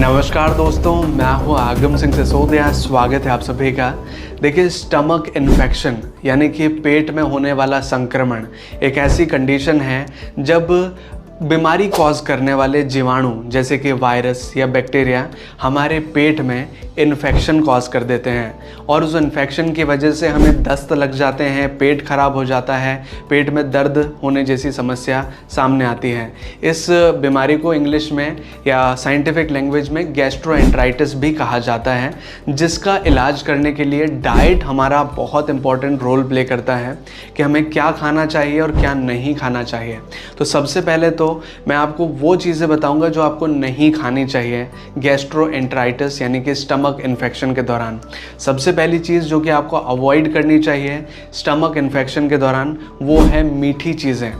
नमस्कार दोस्तों, मैं हूं आगम सिंह सिसोदिया। स्वागत है आप सभी का। देखिए, स्टमक इन्फेक्शन यानी कि पेट में होने वाला संक्रमण एक ऐसी कंडीशन है जब बीमारी कॉज करने वाले जीवाणु जैसे कि वायरस या बैक्टीरिया हमारे पेट में इन्फेक्शन कॉज कर देते हैं और उस इन्फेक्शन की वजह से हमें दस्त लग जाते हैं, पेट खराब हो जाता है, पेट में दर्द होने जैसी समस्या सामने आती है। इस बीमारी को इंग्लिश में या साइंटिफिक लैंग्वेज में गैस्ट्रोएंटेराइटिस भी कहा जाता है, जिसका इलाज करने के लिए डाइट हमारा बहुत इंपॉर्टेंट रोल प्ले करता है कि हमें क्या खाना चाहिए और क्या नहीं खाना चाहिए। तो सबसे पहले तो मैं आपको वो चीज़ें बताऊंगा जो आपको नहीं खानी चाहिए गैस्ट्रोएंटेराइटिस यानी कि स्टमक इन्फेक्शन के दौरान। सबसे पहली चीज़ जो कि आपको अवॉइड करनी चाहिए स्टमक इन्फेक्शन के दौरान वो है मीठी चीज़ें।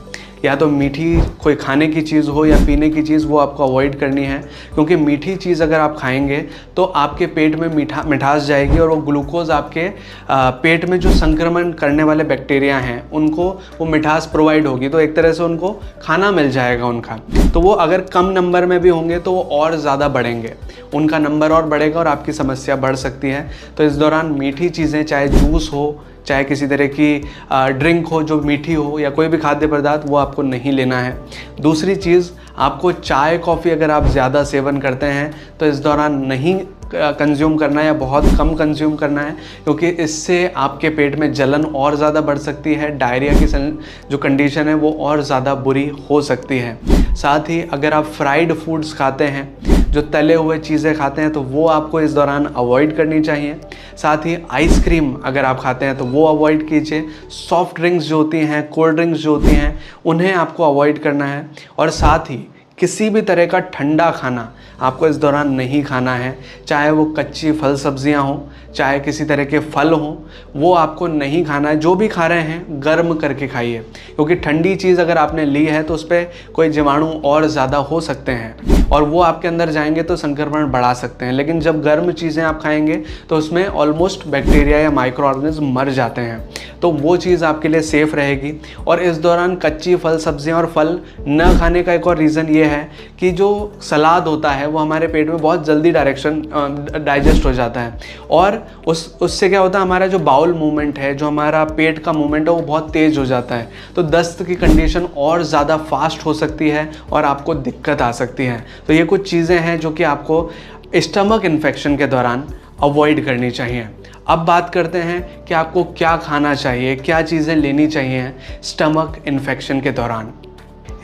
या तो मीठी कोई खाने की चीज़ हो या पीने की चीज़, वो आपको अवॉइड करनी है, क्योंकि मीठी चीज़ अगर आप खाएंगे तो आपके पेट में मिठास जाएगी और वो ग्लूकोज आपके पेट में जो संक्रमण करने वाले बैक्टीरिया हैं उनको वो मिठास प्रोवाइड होगी, तो एक तरह से उनको खाना मिल जाएगा उनका। तो वो अगर कम नंबर में भी होंगे तो वो और ज़्यादा बढ़ेंगे, उनका नंबर और बढ़ेगा और आपकी समस्या बढ़ सकती है। तो इस दौरान मीठी चीज़ें, चाहे जूस हो, चाहे किसी तरह की ड्रिंक हो जो मीठी हो, या कोई भी खाद्य पदार्थ, वो आपको नहीं लेना है। दूसरी चीज़, आपको चाय कॉफ़ी अगर आप ज़्यादा सेवन करते हैं तो इस दौरान नहीं कंज्यूम करना है या बहुत कम कंज्यूम करना है, क्योंकि इससे आपके पेट में जलन और ज़्यादा बढ़ सकती है, डायरिया की जो कंडीशन है वो और ज़्यादा बुरी हो सकती है। साथ ही अगर आप फ्राइड फूड्स खाते हैं, जो तले हुए चीज़ें खाते हैं, तो वो आपको इस दौरान अवॉइड करनी चाहिए। साथ ही आइसक्रीम अगर आप खाते हैं तो वो अवॉइड कीजिए। सॉफ्ट ड्रिंक्स जो होती हैं, कोल्ड ड्रिंक्स जो होती हैं, उन्हें आपको अवॉइड करना है। और साथ ही किसी भी तरह का ठंडा खाना आपको इस दौरान नहीं खाना है, चाहे वो कच्ची फल सब्जियां हों, चाहे किसी तरह के फल हों, वो आपको नहीं खाना है। जो भी खा रहे हैं गर्म करके खाइए, क्योंकि ठंडी चीज़ अगर आपने ली है तो उस पर कोई जीवाणु और ज़्यादा हो सकते हैं और वो आपके अंदर जाएंगे तो संक्रमण बढ़ा सकते हैं। लेकिन जब गर्म चीज़ें आप खाएंगे तो उसमें ऑलमोस्ट बैक्टीरिया या माइक्रो ऑर्गेनिज्म मर जाते हैं, तो वो चीज़ आपके लिए सेफ़ रहेगी। और इस दौरान कच्ची फल सब्जियां और फल न खाने का एक और रीज़न ये है कि जो सलाद होता है वो हमारे पेट में बहुत जल्दी डाइजेस्ट हो जाता है और उससे क्या होता है, हमारा जो बाउल मूवमेंट है, जो हमारा पेट का मूवमेंट है, वो बहुत तेज़ हो जाता है। तो दस्त की कंडीशन और ज़्यादा फास्ट हो सकती है और आपको दिक्कत आ सकती है। तो ये कुछ चीज़ें हैं जो कि आपको स्टमक इन्फेक्शन के दौरान अवॉइड करनी चाहिए। अब बात करते हैं कि आपको क्या खाना चाहिए, क्या चीज़ें लेनी चाहिए स्टमक इन्फेक्शन के दौरान।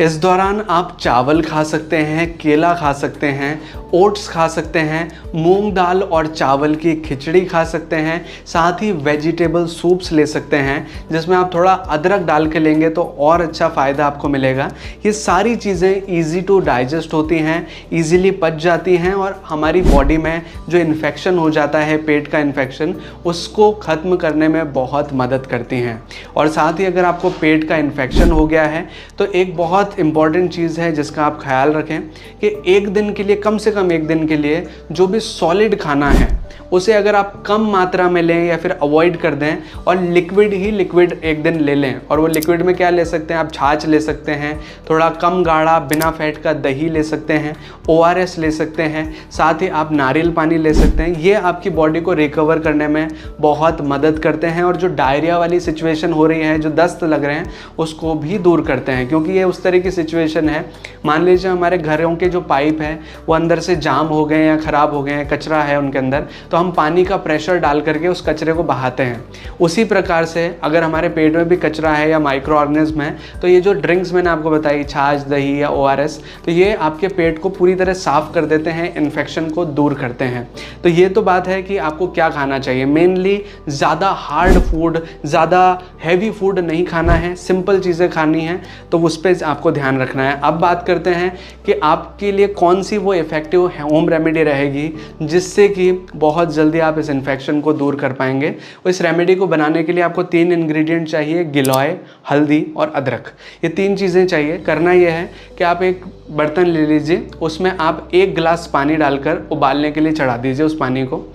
इस दौरान आप चावल खा सकते हैं, केला खा सकते हैं, ओट्स खा सकते हैं, मूंग दाल और चावल की खिचड़ी खा सकते हैं, साथ ही वेजिटेबल सूप्स ले सकते हैं जिसमें आप थोड़ा अदरक डाल के लेंगे तो और अच्छा फ़ायदा आपको मिलेगा। ये सारी चीज़ें ईज़ी टू डाइजेस्ट होती हैं, ईज़िली पच जाती हैं और हमारी बॉडी में जो इन्फेक्शन हो जाता है, पेट का इन्फेक्शन, उसको ख़त्म करने में बहुत मदद करती हैं। और साथ ही अगर आपको पेट का इन्फेक्शन हो गया है तो एक बहुत इंपॉर्टेंट चीज़ है जिसका आप ख्याल रखें कि एक दिन के लिए, कम से कम एक दिन के लिए, जो भी सॉलिड खाना है उसे अगर आप कम मात्रा में लें या फिर अवॉइड कर दें और लिक्विड एक दिन ले लें। और वो लिक्विड में क्या ले सकते हैं आप, छाछ ले सकते हैं, थोड़ा कम गाढ़ा बिना फैट का दही ले सकते हैं, ORS ले सकते हैं, साथ ही आप नारियल पानी ले सकते हैं। ये आपकी बॉडी को रिकवर करने में बहुत मदद करते हैं और जो डायरिया वाली सिचुएशन हो रही है, जो दस्त लग रहे हैं, उसको भी दूर करते हैं। क्योंकि ये उस तरह की सिचुएशन है, मान लीजिए हमारे घरों के जो पाइप हैं वो अंदर से जाम हो गए या ख़राब हो गए हैं, कचरा है उनके अंदर, तो हम पानी का प्रेशर डाल करके उस कचरे को बहाते हैं। उसी प्रकार से अगर हमारे पेट में भी कचरा है या माइक्रो ऑर्गेनिज्म है, तो ये जो ड्रिंक्स मैंने आपको बताई, छाछ, दही या ORS, तो ये आपके पेट को पूरी तरह साफ़ कर देते हैं, इन्फेक्शन को दूर करते हैं। तो ये तो बात है कि आपको क्या खाना चाहिए। मेनली ज़्यादा हार्ड फूड, ज़्यादा हैवी फूड नहीं खाना है, सिंपल चीज़ें खानी हैं, तो उस पर आपको ध्यान रखना है। अब बात करते हैं कि आपके लिए कौन सी वो इफ़ेक्टिव होम रेमेडी रहेगी जिससे कि बहुत जल्दी आप इस इन्फेक्शन को दूर कर पाएंगे। इस रेमेडी को बनाने के लिए आपको 3 इंग्रेडिएंट चाहिए, गिलोय, हल्दी और अदरक। ये 3 चीज़ें चाहिए। करना यह है कि आप एक बर्तन ले लीजिए, उसमें आप 1 गिलास पानी डालकर उबालने के लिए चढ़ा दीजिए उस पानी को।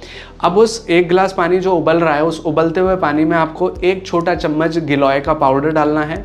अब उस 1 गिलास पानी जो उबल रहा है, उस उबलते हुए पानी में आपको 1 छोटा चम्मच गिलोय का पाउडर डालना है,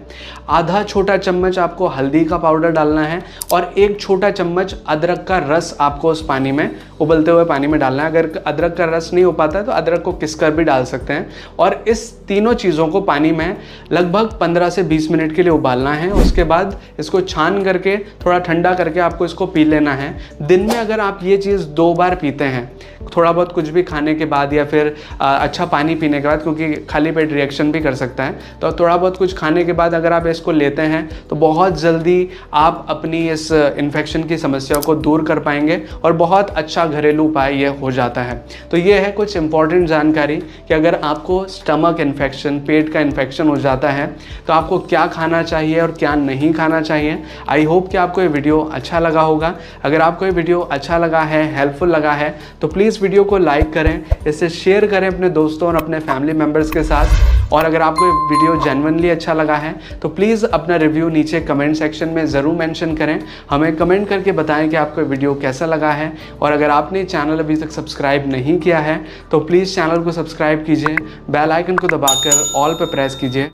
आधा छोटा चम्मच आपको हल्दी का पाउडर डालना है और 1 छोटा चम्मच अदरक का रस आपको उस पानी में, उबलते हुए पानी में डालना है। अगर अदरक का रस नहीं हो पाता है तो अदरक को किस कर भी डाल सकते हैं। और इस तीनों चीज़ों को पानी में लगभग 15 से 20 मिनट के लिए उबालना है। उसके बाद इसको छान करके थोड़ा ठंडा करके आपको इसको पी लेना है। दिन में अगर आप ये चीज़ 2 बार पीते हैं, थोड़ा बहुत कुछ भी खाने के बाद या फिर अच्छा पानी पीने के बाद, क्योंकि खाली पेट रिएक्शन भी कर सकता है, तो थोड़ा बहुत कुछ खाने के बाद अगर आप इसको लेते हैं तो बहुत जल्दी आप अपनी इस इन्फेक्शन की समस्या को दूर कर पाएंगे और बहुत अच्छा घरेलू उपाय ये हो जाता है। तो ये है कुछ इंपॉर्टेंट जानकारी कि अगर आपको स्टमक इन्फेक्शन, पेट का इन्फेक्शन हो जाता है तो आपको क्या खाना चाहिए और क्या नहीं खाना चाहिए। आई होप कि आपको ये वीडियो अच्छा लगा होगा। अगर आपको ये वीडियो अच्छा लगा है, हेल्पफुल लगा है, तो प्लीज़ वीडियो को लाइक करें, इसे शेयर करें अपने दोस्तों और अपने फैमिली मेम्बर्स के साथ। और अगर आपको ये वीडियो जेन्युइनली अच्छा लगा है तो प्लीज़ अपना रिव्यू नीचे कमेंट सेक्शन में ज़रूर मेंशन करें। हमें कमेंट करके बताएं कि आपको वीडियो कैसा लगा है। और अगर आपने चैनल अभी तक सब्सक्राइब नहीं किया है तो प्लीज़ चैनल को सब्सक्राइब कीजिए, बेल आइकन को दबाकर ऑल पे प्रेस कीजिए।